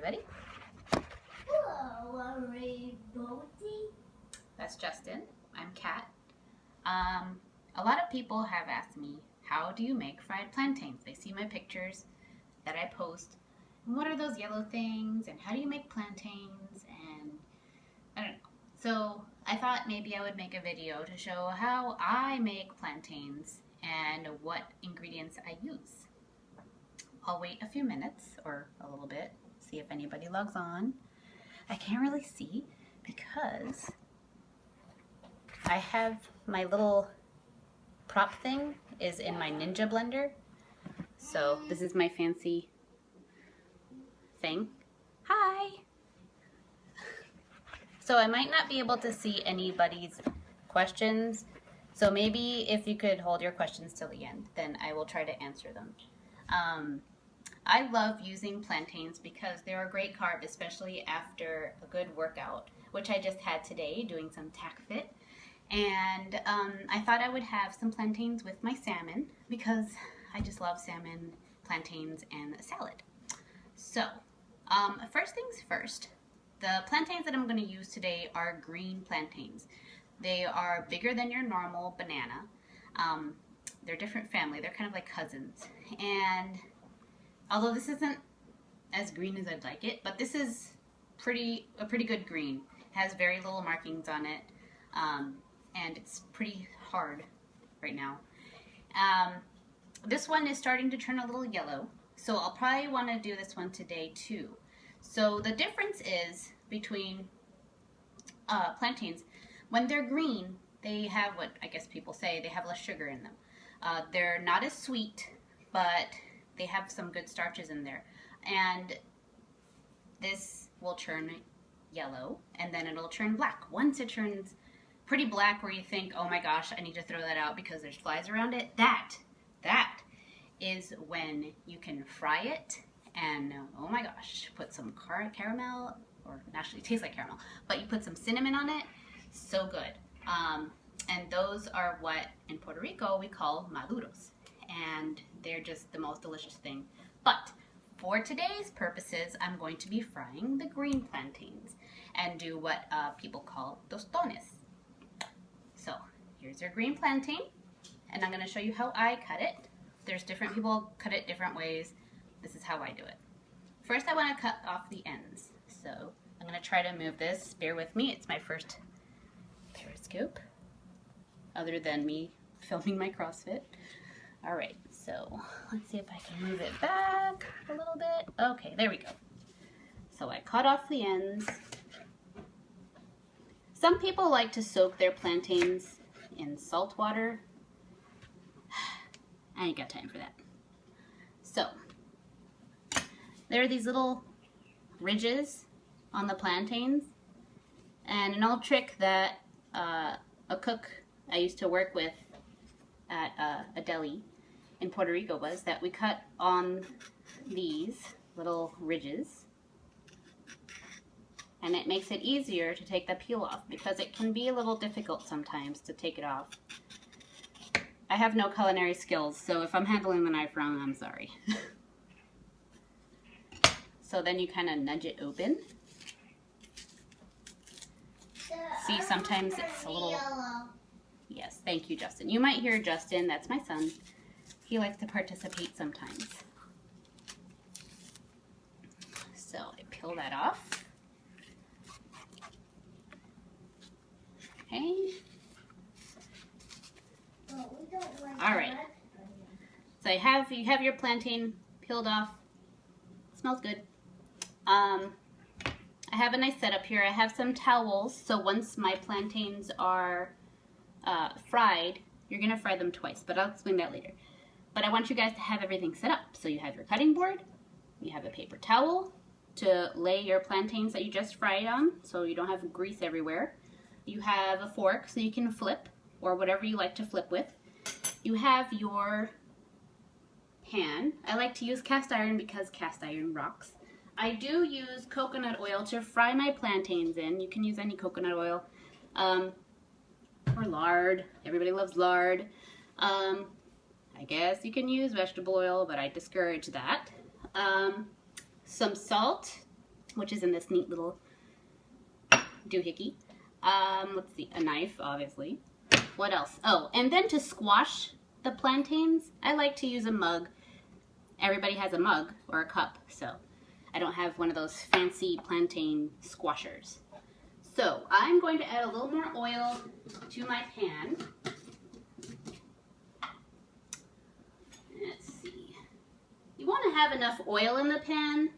everybody. Hello, everybody. That's Justin. I'm Kat. A lot of people have asked me, how do you make fried plantains? They see my pictures that I post. And what are those yellow things? And how do you make plantains? And I don't know. So I thought maybe I would make a video to show how I make plantains and what ingredients I use. I'll wait a few minutes or a little bit, see if anybody logs on. I can't really see because I have my little prop thing is in my Ninja blender. So this is my fancy thing. Hi! So I might not be able to see anybody's questions. So maybe if you could hold your questions till the end, then I will try to answer them. I love using plantains because they're a great carb, especially after a good workout, which I just had today doing some tack fit. And I thought I would have some plantains with my salmon because I just love salmon, plantains, and a salad. So first things first, the plantains that I'm going to use today are green plantains. They are bigger than your normal banana. They're a different family. They're kind of like cousins. And although this isn't as green as I'd like it, but this is a pretty good green. It has very little markings on it, and it's pretty hard right now. This one is starting to turn a little yellow, so I'll probably want to do this one today too. So the difference is between plantains, when they're green, they have what I guess people say, they have less sugar in them. They're not as sweet, but they have some good starches in there. And this will turn yellow, and then it'll turn black. Once it turns pretty black where you think, oh my gosh, I need to throw that out because there's flies around it, that is when you can fry it and, oh my gosh, put some caramel, or actually it tastes like caramel, but you put some cinnamon on it, so good. And those are what in Puerto Rico we call maduros, and they're just the most delicious thing. But for today's purposes, I'm going to be frying the green plantains and do what people call tostones. So here's your green plantain, and I'm going to show you how I cut it. There's different people cut it different ways. This is how I do it. First, I want to cut off the ends. So I'm going to try to move this. Bear with me. It's my first Periscope, other than me filming my CrossFit. All right, so let's see if I can move it back a little bit. Okay, there we go. So I cut off the ends. Some people like to soak their plantains in salt water. I ain't got time for that. So there are these little ridges on the plantains, and an old trick that a cook I used to work with at a deli in Puerto Rico was that we cut on these little ridges, and it makes it easier to take the peel off because it can be a little difficult sometimes to take it off. I have no culinary skills, so if I'm handling the knife wrong, I'm sorry. So then you kind of nudge it open. See, sometimes it's a little... Yes, thank you, Justin. You might hear Justin, that's my son. He likes to participate sometimes. So I peel that off. Okay. All right. So you have your plantain peeled off. Smells good. I have a nice setup here. I have some towels, so once my plantains are fried, you're gonna fry them twice, but I'll explain that later. But I want you guys to have everything set up. So you have your cutting board, you have a paper towel to lay your plantains that you just fried on, so you don't have grease everywhere. You have a fork so you can flip, or whatever you like to flip with. You have your pan. I like to use cast iron because cast iron rocks. I do use coconut oil to fry my plantains in. You can use any coconut oil. Or lard. Everybody loves lard. I guess you can use vegetable oil, but I discourage that. Some salt which is in this neat little doohickey. Let's see, a knife, obviously. What else? Oh, and then to squash the plantains, I like to use a mug. Everybody has a mug or a cup, so I don't have one of those fancy plantain squashers. So I'm going to add a little more oil to my pan. Let's see. You want to have enough oil in the pan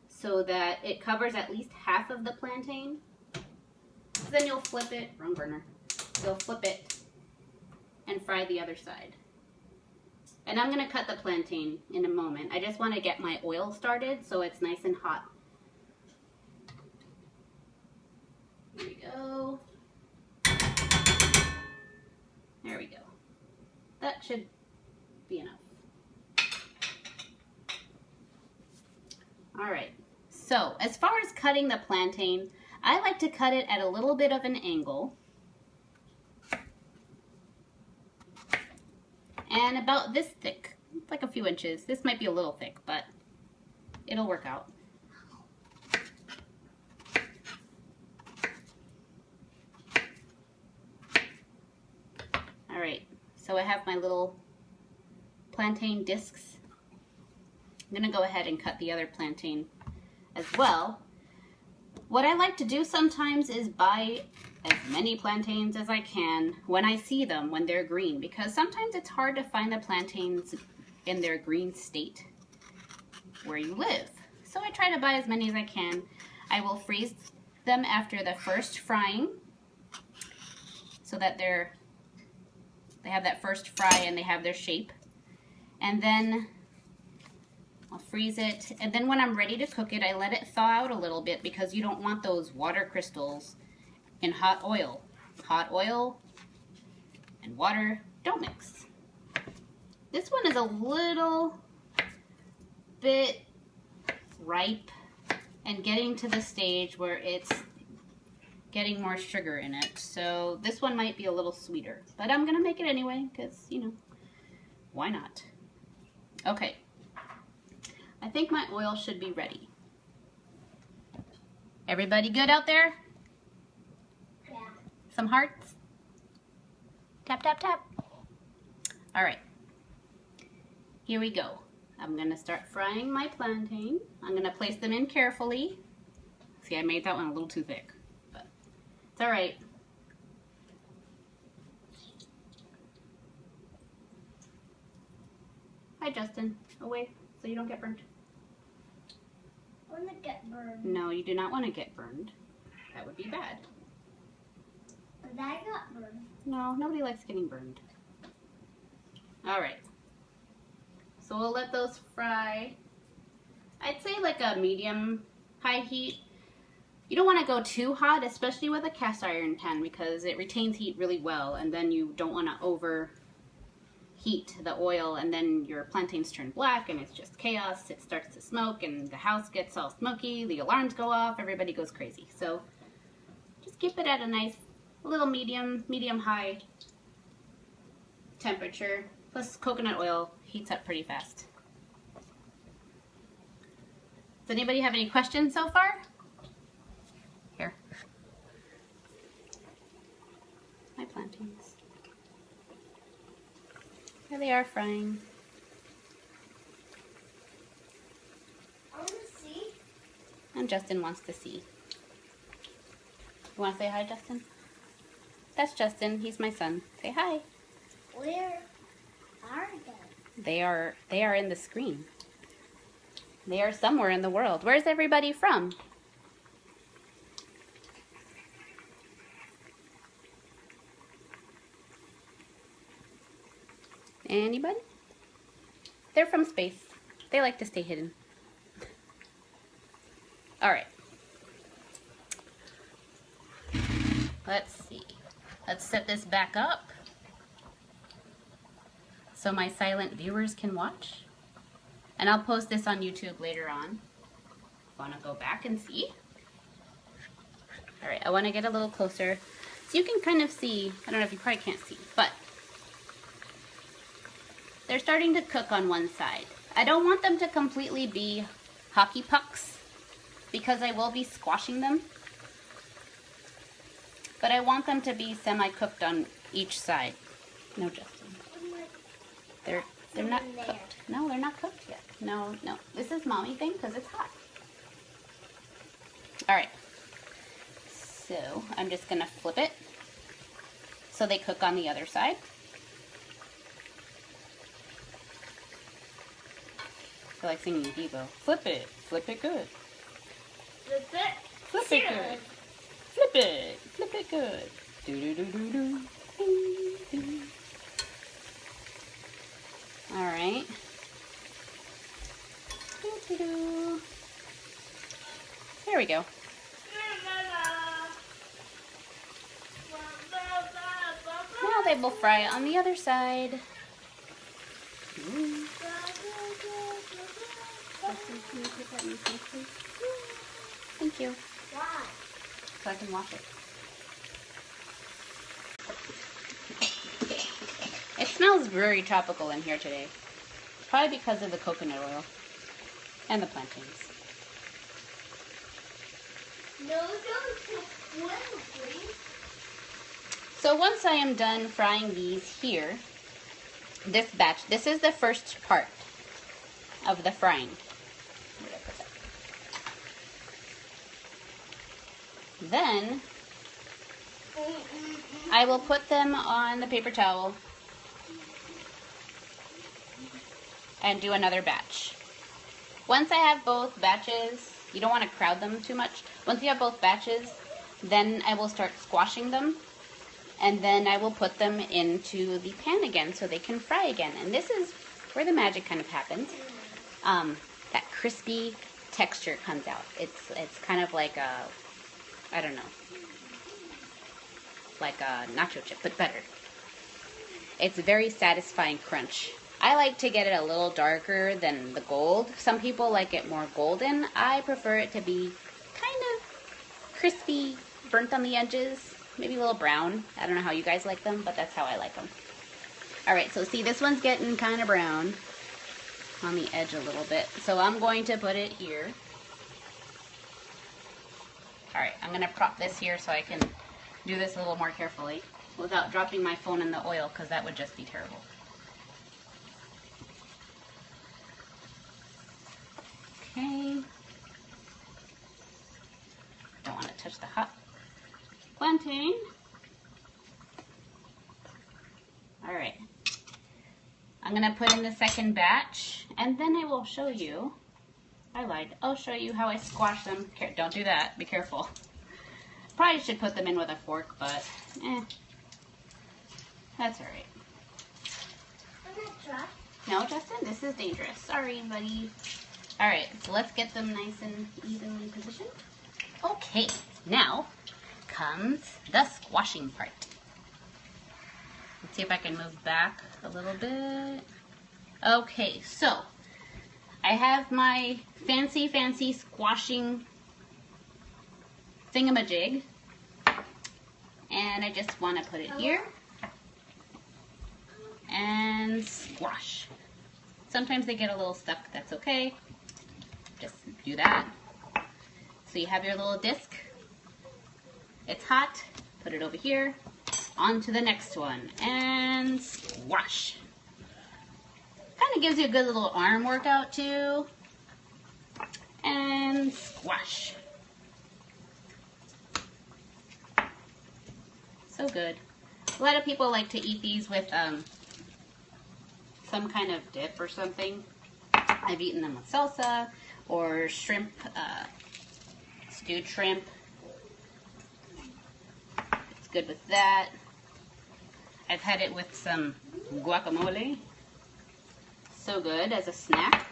so that it covers at least half of the plantain. Then you'll flip it, wrong burner. You'll flip it and fry the other side. And I'm going to cut the plantain in a moment. I just want to get my oil started so it's nice and hot. There we go. There we go. That should be enough. All right. So as far as cutting the plantain, I like to cut it at a little bit of an angle. And about this thick, like a few inches. This might be a little thick, but it'll work out. All right, so I have my little plantain discs. I'm gonna go ahead and cut the other plantain as well. What I like to do sometimes is buy as many plantains as I can when I see them, when they're green, because sometimes it's hard to find the plantains in their green state where you live. So I try to buy as many as I can. I will freeze them after the first frying so that they have that first fry and they have their shape. And then I'll freeze it, and then when I'm ready to cook it, I let it thaw out a little bit because you don't want those water crystals in hot oil. Hot oil and water don't mix. This one is a little bit ripe and getting to the stage where it's getting more sugar in it. So this one might be a little sweeter, but I'm gonna make it anyway because, you know, why not? Okay. I think my oil should be ready. Everybody good out there? Yeah. Some hearts? Tap, tap, tap. All right. Here we go. I'm gonna start frying my plantain. I'm gonna place them in carefully. See, I made that one a little too thick, but it's all right. Hi, Justin. Away so you don't get burnt. I want to get burned. No, you do not want to get burned. That would be bad. But I got burned. No, nobody likes getting burned. All right. So we'll let those fry. I'd say like a medium high heat. You don't want to go too hot, especially with a cast iron pan, because it retains heat really well, and then you don't want to overheat the oil, and then your plantains turn black and it's just chaos. It starts to smoke and the house gets all smoky, the alarms go off, everybody goes crazy. So just keep it at a nice little medium high temperature. Plus coconut oil heats up pretty fast. Does anybody have any questions so far? Here. My plantains. Here they are frying. I want to see. And Justin wants to see. You want to say hi, Justin? That's Justin. He's my son. Say hi. Where are they? They are in the screen. They are somewhere in the world. Where's everybody from? Anybody? They're from space. They like to stay hidden. All right. Let's see. Let's set this back up so my silent viewers can watch. And I'll post this on YouTube later on. Want to go back and see? All right, I want to get a little closer so you can kind of see. I don't know if you probably can't see, but they're starting to cook on one side. I don't want them to completely be hockey pucks. because I will be squashing them. But I want them to be semi-cooked on each side. No, Justin. They're not cooked. No, they're not cooked yet. No. This is mommy thing because it's hot. All right. So I'm just gonna flip it so they cook on the other side. I feel like singing Devo. Flip it good. Flip it. Flip it good. Flip it good. Do. All right. There we go. Now they will fry on the other side. Ooh. Can you put that in the sink, please? Thank you. Why? So I can wash it. It smells very tropical in here today. Probably because of the coconut oil and the plantains. No, don't spoil, please. So once I am done frying these here, this batch, this is the first part of the frying. Where did I put that? Then I will put them on the paper towel and do another batch. Once I have both batches, you don't want to crowd them too much. Once you have both batches, then I will start squashing them, and then I will put them into the pan again so they can fry again. And this is where the magic kind of happens. That crispy texture comes out. It's kind of like a, I don't know, like a nacho chip, but better. It's a very satisfying crunch. I like to get it a little darker than the gold. Some people like it more golden. I prefer it to be kind of crispy, burnt on the edges, maybe a little brown. I don't know how you guys like them, but that's how I like them. All right, so see, this one's getting kind of brown on the edge a little bit. So I'm going to put it here. All right, I'm going to prop this here so I can do this a little more carefully without dropping my phone in the oil, because that would just be terrible. Okay. Don't want to touch the hot plantain. All right. I'm going to put in the second batch, and then I will show you. I lied. I'll show you how I squash them. Don't do that. Be careful. Probably should put them in with a fork, but that's all right. I'm gonna try. No, Justin, this is dangerous. Sorry, buddy. All right, so let's get them nice and evenly positioned. Okay, now comes the squashing part. Let's see if I can move back a little bit. Okay, so I have my fancy squashing thingamajig, and I just want to put it here and squash. Sometimes they get a little stuck, that's okay. Just do that. So you have your little disc. It's hot. Put it over here. On to the next one. And squash. Kind of gives you a good little arm workout too. And squash. So good. A lot of people like to eat these with some kind of dip or something. I've eaten them with salsa or shrimp, stewed shrimp. It's good with that. I've had it with some guacamole. So good as a snack.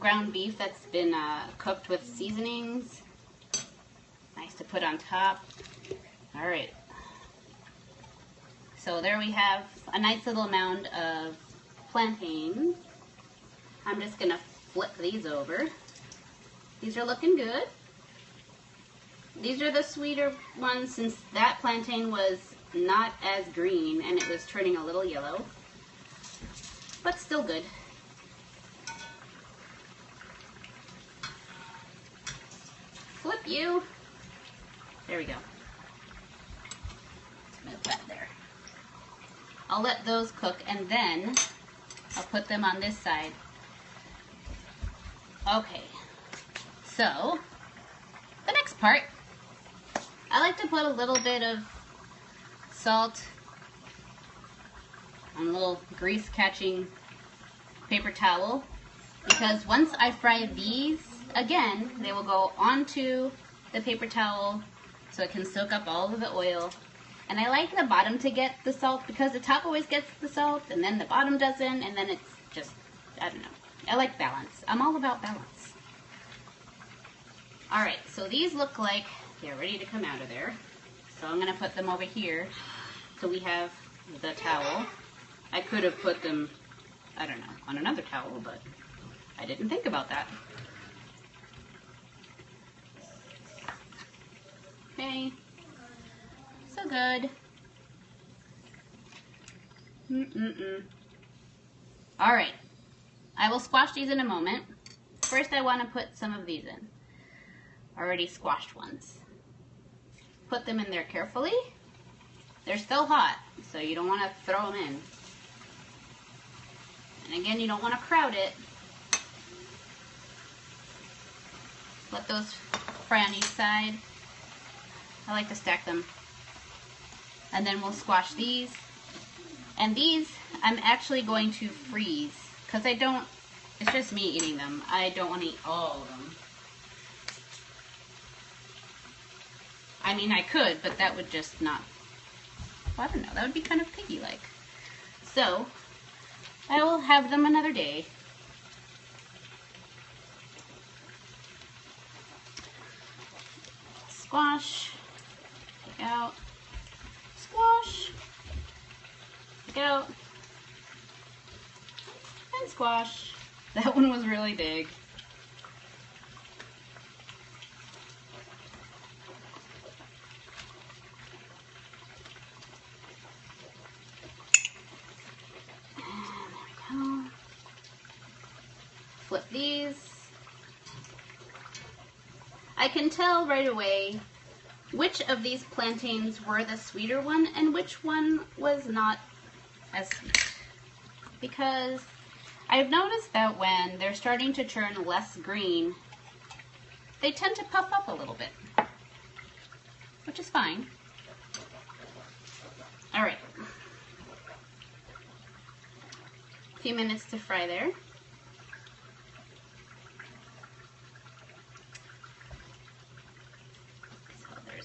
Ground beef that's been cooked with seasonings. Nice to put on top. All right. So there we have a nice little mound of plantains. I'm just gonna flip these over. These are looking good. These are the sweeter ones since that plantain was not as green and it was turning a little yellow, but still good. Whoop, you. There we go. Let's move that there. I'll let those cook and then I'll put them on this side. Okay, so the next part, I like to put a little bit of salt on a little grease catching paper towel, because once I fry these again, they will go onto the paper towel so it can soak up all of the oil. And I like the bottom to get the salt because the top always gets the salt and then the bottom doesn't, and then it's just, I don't know. I like balance. I'm all about balance. Alright, so these look like they're ready to come out of there. So I'm going to put them over here so we have the towel. I could have put them, I don't know, on another towel, but I didn't think about that. Okay. So good. Alright. I will squash these in a moment. First I want to put some of these in. Already squashed ones. Put them in there carefully. They're still hot, so you don't want to throw them in. And again, you don't want to crowd it. Let those fry on each side. I like to stack them. And then we'll squash these. And these, I'm actually going to freeze. Because I don't, it's just me eating them. I don't want to eat all of them. I mean, I could, but that would just not, well, I don't know, that would be kind of piggy-like. So, I will have them another day. Squash, take out, squash, take out, and squash. That one was really big. Flip these. I can tell right away which of these plantains were the sweeter one and which one was not as sweet. Because I've noticed that when they're starting to turn less green, they tend to puff up a little bit, which is fine. All right. A few minutes to fry there.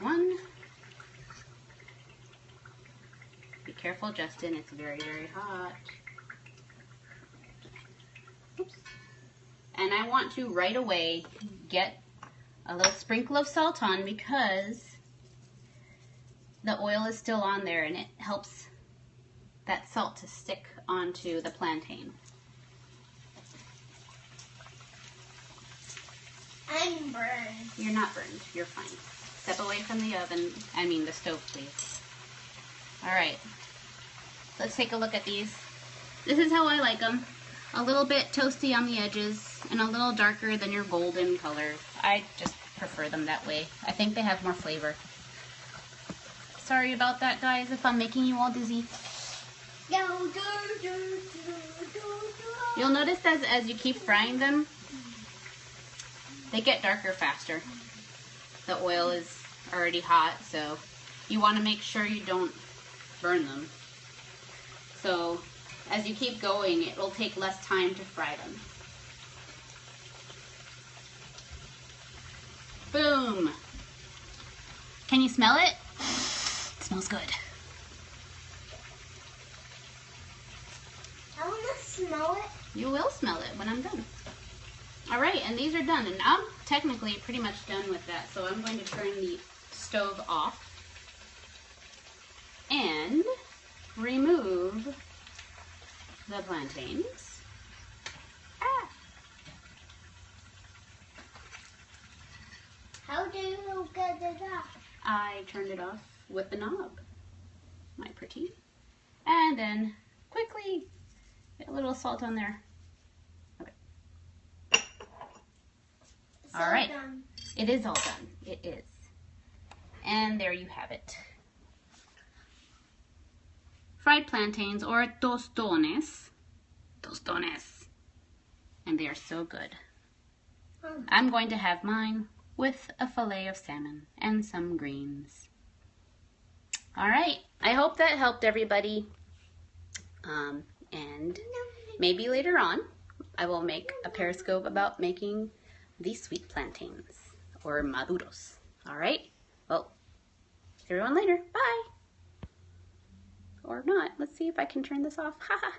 One. Be careful, Justin. It's very, very hot. Oops. And I want to right away get a little sprinkle of salt on because the oil is still on there and it helps that salt to stick onto the plantain. I'm burned. You're not burned. You're fine. Step away from the oven, the stove, please. Alright, let's take a look at these. This is how I like them. A little bit toasty on the edges and a little darker than your golden color. I just prefer them that way. I think they have more flavor. Sorry about that, guys, if I'm making you all dizzy. You'll notice as you keep frying them, they get darker faster. The oil is already hot, so you want to make sure you don't burn them. So as you keep going, it will take less time to fry them. Boom! Can you smell it? It smells good. I want to smell it. You will smell it when I'm done. Alright, and these are done, and I'm technically pretty much done with that, so I'm going to turn the stove off and remove the plantains. Ah! How do you get it off? I turned it off with the knob, my pretty. And then quickly get a little salt on there. Okay. All right. Done. It is all done. It is. And there you have it. Fried plantains or tostones. Tostones. And they are so good. I'm going to have mine with a fillet of salmon and some greens. All right. I hope that helped everybody. And maybe later on I will make a periscope about making these sweet plantains or maduros. All right. Well, see everyone later. Bye. Or not. Let's see if I can turn this off. Haha.